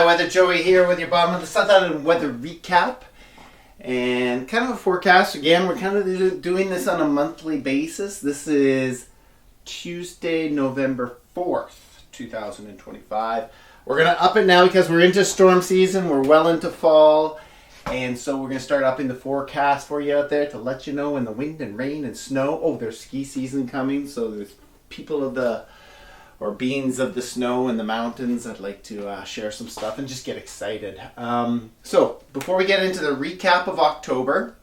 Weather Joey here with your bottom of the South Island weather recap and kind of a forecast. Again, we're kind of doing this on a monthly basis. This is Tuesday, November 4th, 2025. We're going to up it now because we're into storm season. We're well into fall. And so we're going to start upping the forecast for you out there to let you know when the wind and rain and snow. Oh, there's ski season coming. So there's people of the, or beings of the snow in the mountains that'd like to share some stuff and just get excited. So before we get into the recap of October,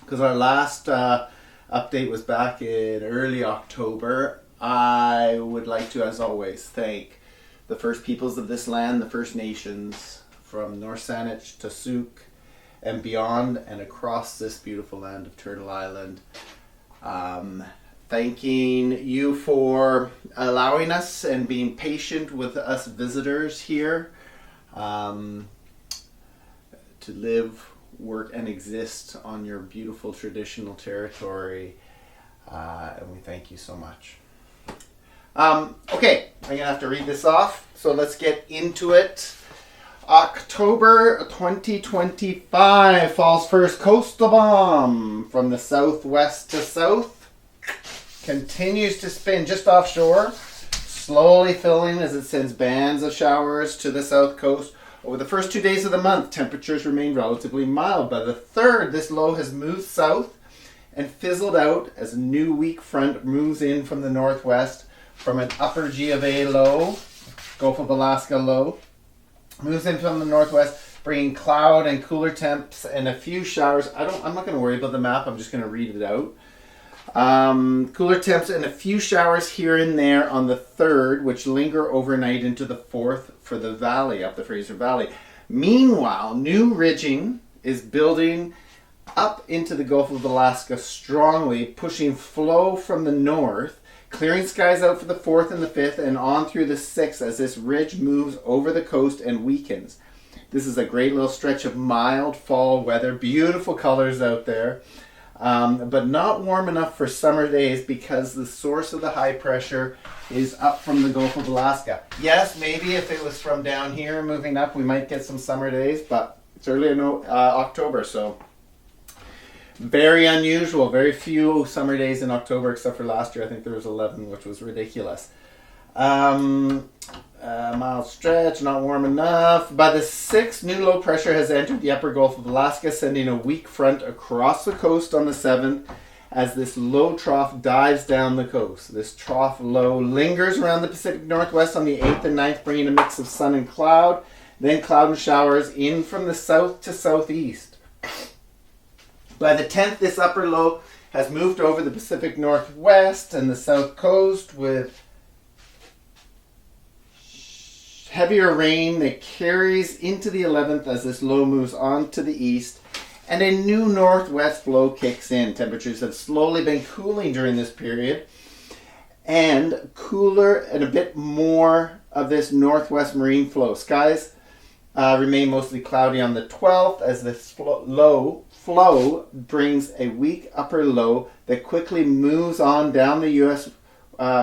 because our last update was back in early October, I would like to, as always, thank the First Peoples of this land, the First Nations, from North Saanich to Sooke and beyond and across this beautiful land of Turtle Island. Thanking you for allowing us and being patient with us visitors here to live, work, and exist on your beautiful traditional territory. And we thank you so much. Okay, I'm going to have to read this off, so let's get into it. October 2025, fall's first coastal bomb from the southwest to south. Continues to spin just offshore, slowly filling as it sends bands of showers to the south coast. Over the first 2 days of the month, temperatures remain relatively mild. By the 3rd, this low has moved south and fizzled out as a new weak front moves in from the northwest from an upper G of A low, Gulf of Alaska low. Moves in from the northwest, bringing cloud and cooler temps and a few showers. I'm not going to worry about the map. I'm just going to read it out. Cooler temps and a few showers here and there on the 3rd, which linger overnight into the 4th for the valley, up the Fraser Valley. Meanwhile, new ridging is building up into the Gulf of Alaska strongly, pushing flow from the north, clearing skies out for the 4th and the 5th and on through the 6th as this ridge moves over the coast and weakens. This is a great little stretch of mild fall weather, beautiful colors out there. But not warm enough for summer days because the source of the high pressure is up from the Gulf of Alaska. Yes, maybe if it was from down here moving up, we might get some summer days, but it's early in October, so very unusual. Very few summer days in October, except for last year. I think there was 11, which was ridiculous. Mild stretch, not warm enough. By the 6th, new low pressure has entered the upper Gulf of Alaska, sending a weak front across the coast on the 7th as this low trough dives down the coast. This trough low lingers around the Pacific Northwest on the 8th and 9th, bringing a mix of sun and cloud, then cloud and showers in from the south to southeast. By the 10th, this upper low has moved over the Pacific Northwest and the south coast with heavier rain that carries into the 11th as this low moves on to the east, and a new northwest flow kicks in. Temperatures have slowly been cooling during this period, and cooler and a bit more of this northwest marine flow. Skies remain mostly cloudy on the 12th as this low flow brings a weak upper low that quickly moves on down the U.S.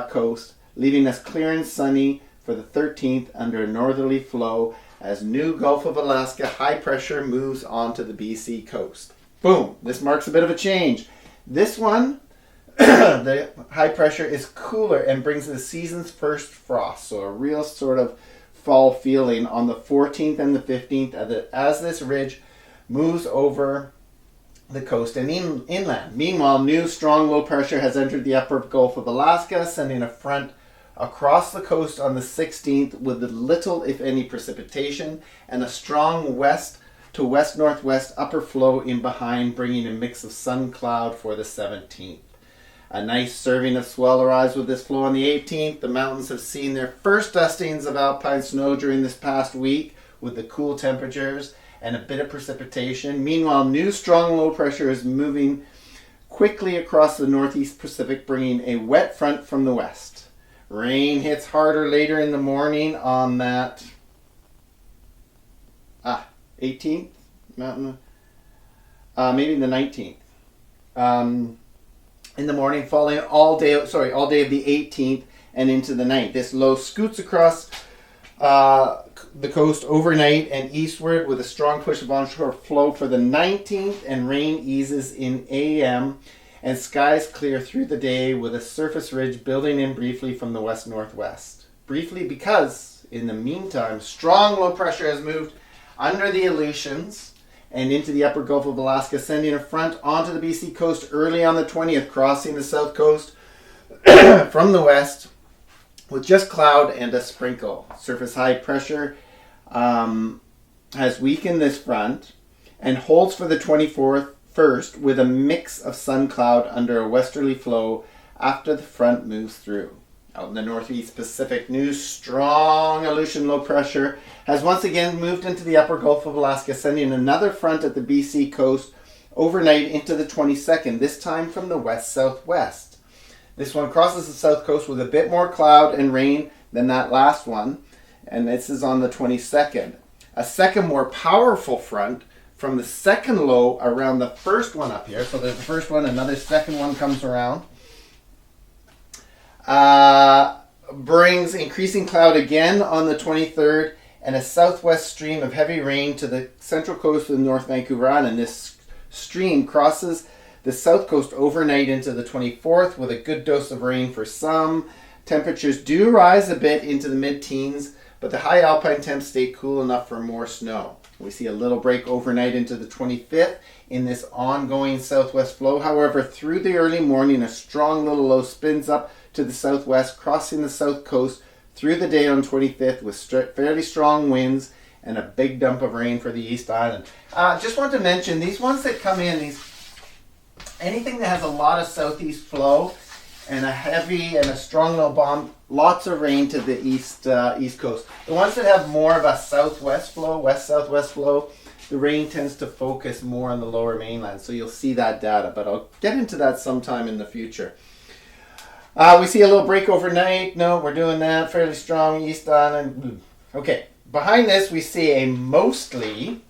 Coast, leaving us clear and sunny for the 13th under a northerly flow as new Gulf of Alaska high pressure moves onto the BC coast. Boom! This marks a bit of a change. This one, the high pressure is cooler and brings the season's first frost. So a real sort of fall feeling on the 14th and the 15th as this ridge moves over the coast and inland. Meanwhile, new strong low pressure has entered the upper Gulf of Alaska, sending a front across the coast on the 16th with little, if any, precipitation and a strong west to west-northwest upper flow in behind, bringing a mix of sun cloud for the 17th. A nice serving of swell arrives with this flow on the 18th. The mountains have seen their first dustings of alpine snow during this past week with the cool temperatures and a bit of precipitation. Meanwhile, new strong low pressure is moving quickly across the northeast Pacific, bringing a wet front from the west. Rain hits harder later in the morning on that 18th mountain, maybe the 19th. In the morning, falling all day of the 18th and into the night. This low scoots across the coast overnight and eastward with a strong push of onshore flow for the 19th, and rain eases in AM and skies clear through the day with a surface ridge building in briefly from the west-northwest. Briefly because, in the meantime, strong low pressure has moved under the Aleutians and into the upper Gulf of Alaska, sending a front onto the BC coast early on the 20th, crossing the south coast from the west with just cloud and a sprinkle. Surface high pressure has weakened this front and holds for the 24th first with a mix of sun cloud under a westerly flow after the front moves through. Out in the northeast Pacific, new strong Aleutian low pressure has once again moved into the upper Gulf of Alaska, sending another front at the BC coast overnight into the 22nd, this time from the west-southwest. This one crosses the south coast with a bit more cloud and rain than that last one, and this is on the 22nd. A second more powerful front from the second low around the first one up here. So there's the first one, another second one comes around. Brings increasing cloud again on the 23rd and a southwest stream of heavy rain to the central coast of North Vancouver Island. This stream crosses the south coast overnight into the 24th with a good dose of rain for some. Temperatures do rise a bit into the mid-teens, but the high alpine temps stay cool enough for more snow. We see a little break overnight into the 25th in this ongoing southwest flow. However, through the early morning, a strong little low spins up to the southwest, crossing the south coast through the day on 25th with fairly strong winds and a big dump of rain for the East Island. Just want to mention, these ones that come in, anything that has a lot of southeast flow and a heavy and a strong low bomb, lots of rain to the east coast. The ones that have more of a southwest flow, west-southwest flow, the rain tends to focus more on the lower mainland. So you'll see that data, but I'll get into that sometime in the future. We see a little break overnight. No, we're doing that. Fairly strong East Island. Okay, behind this we see a mostly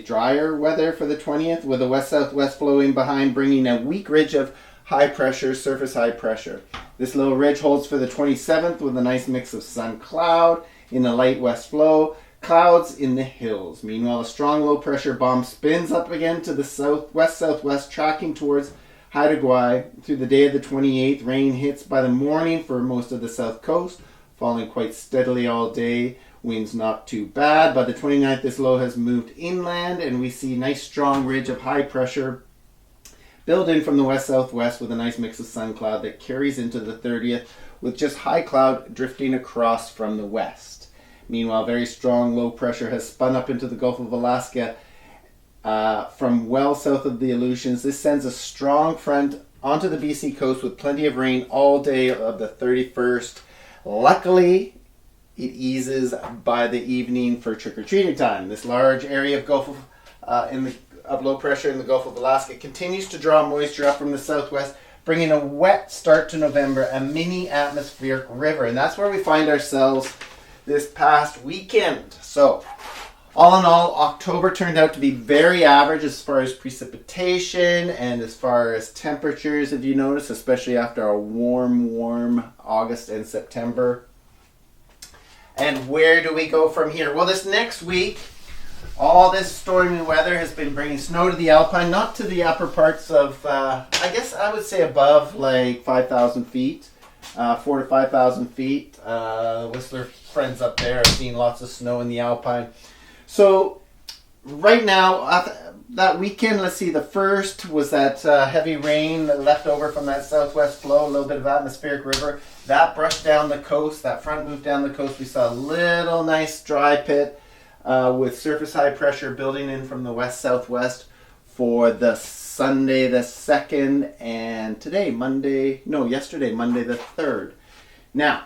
drier weather for the 20th with a west-southwest flow in behind, bringing a weak ridge of high pressure, surface high pressure. This little ridge holds for the 27th with a nice mix of sun cloud in the light west flow, clouds in the hills. Meanwhile, a strong low pressure bomb spins up again to the west-southwest, tracking towards Haida Gwaii through the day of the 28th. Rain hits by the morning for most of the south coast, falling quite steadily all day. Winds not too bad. By the 29th, this low has moved inland, and we see a nice strong ridge of high pressure build in from the west-southwest with a nice mix of sun cloud that carries into the 30th with just high cloud drifting across from the west. Meanwhile, very strong low pressure has spun up into the Gulf of Alaska from well south of the Aleutians. This sends a strong front onto the BC coast with plenty of rain all day of the 31st. Luckily, it eases by the evening for trick-or-treating time. This large area of of low pressure in the Gulf of Alaska continues to draw moisture up from the southwest, bringing a wet start to November, a mini atmospheric river. And that's where we find ourselves this past weekend. So, all in all, October turned out to be very average as far as precipitation and as far as temperatures, if you notice, especially after a warm August and September. And where do we go from here? Well, this next week, all this stormy weather has been bringing snow to the Alpine, not to the upper parts of, I guess I would say above like 5,000 feet, 4,000 to 5,000 feet. Whistler friends up there have seen lots of snow in the Alpine. So right now, that weekend, let's see, the first was that heavy rain that left over from that southwest flow, a little bit of atmospheric river. That brushed down the coast. That front moved down the coast. We saw a little nice dry pit with surface high pressure building in from the west-southwest for the Sunday the 2nd and yesterday, Monday the 3rd. Now,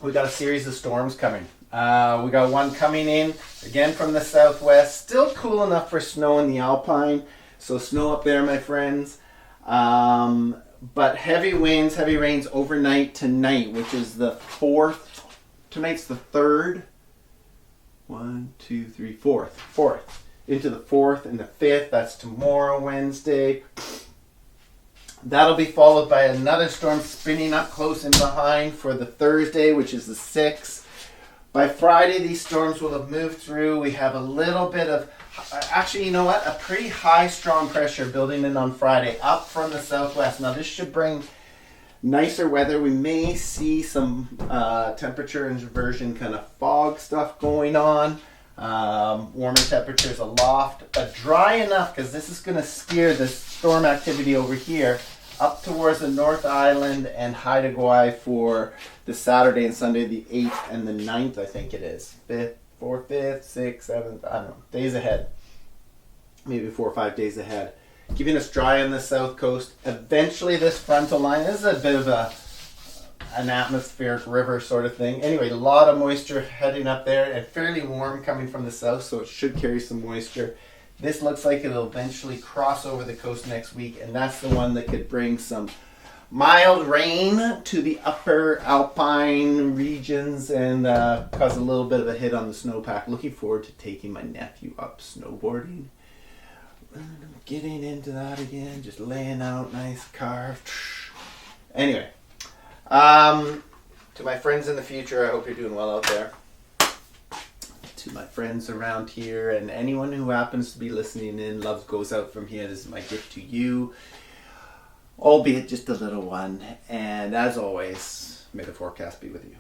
we got a series of storms coming. We got one coming in, again from the southwest. Still cool enough for snow in the Alpine. So snow up there, my friends. But heavy winds, heavy rains overnight tonight, which is the 4th. Tonight's the 3rd. 4th. Into the 4th and the 5th. That's tomorrow, Wednesday. That'll be followed by another storm spinning up close in behind for the Thursday, which is the 6th. By Friday, these storms will have moved through. We have a little bit of, actually, you know what? A pretty high strong pressure building in on Friday up from the southwest. Now, this should bring nicer weather. We may see some temperature inversion kind of fog stuff going on. Warmer temperatures aloft, but dry enough because this is going to steer the storm activity over here up towards the North Island and Haida Gwaii for the Saturday and Sunday, the 8th and the 9th, I think it is. 5th, 4th, 5th, 6th, 7th, I don't know. Days ahead. Maybe 4 or 5 days ahead. Keeping us dry on the south coast. Eventually this frontal line, this is a bit of an atmospheric river sort of thing. Anyway, a lot of moisture heading up there and fairly warm coming from the south, so it should carry some moisture. This looks like it'll eventually cross over the coast next week, and that's the one that could bring some mild rain to the upper alpine regions and cause a little bit of a hit on the snowpack. Looking forward to taking my nephew up snowboarding. Getting into that again, just laying out nice carved. Anyway, to my friends in the future, I hope you're doing well out there. To my friends around here and anyone who happens to be listening in, love goes out from here. This is my gift to you, albeit just a little one. And as always, may the forecast be with you.